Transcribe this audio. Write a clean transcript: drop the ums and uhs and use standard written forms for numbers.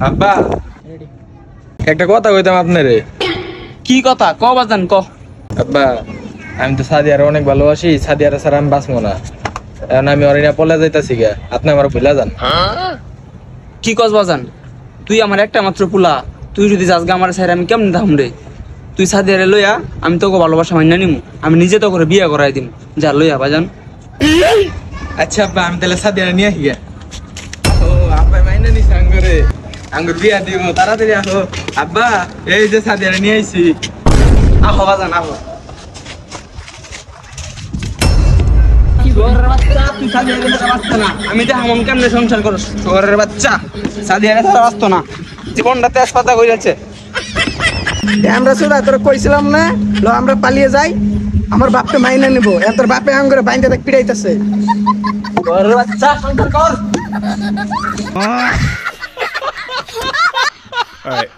আব্বা একটা কথা কইতাম আপনারে। কি কথা ক বাজান ক। আব্বা আমি তো সাদিয়ার অনেক ভালোবাসি, সাদিয়ার ছাড়া আমি বাঁচবো না। এখন আমি অরিনা পলে যাইতাছি গা, আপনি আমার ভুলা যান। কি কস বাজান, তুই আমার একটা মাত্র পুলা, তুই যদি যাস গা আমার সাইড আমি কেমন দাম রে? তুই সাদিয়ারে লইয়া আমি তোকে ভালোবাসা মাইনা নিমু, আমি নিজে তো করে বিয়ে করাই দিম। যা লইয়া বাজান। আচ্ছা আব্বা আমি তাহলে সাদিয়ার নিয়ে আসি গা। ও আব্বা মাইনা নিস আঙ্গরে, আঙ্গুর বিয়া দিব, তাড়াতাড়ি আসো। আব্বা এই যে সাদিয়ার নিয়ে আইছি। আহো বাজান আহো। আমি তো হামন কেমনে সংসার করো শহরের বাচ্চা। সাদিয়ারে ছাড়া বাঁচতো না, জীবনটা তেজপাতা হয়ে যাচ্ছে। আমরা শুধু তোর কইছিলাম না লো আমরা পালিয়ে যাই, আমার বাপকে মাইনা নিব। তোর বাপে আম করে বাইন্দা দেখ পিড়াইতেছে। শহরের বাচ্চা সংসার কর। All right.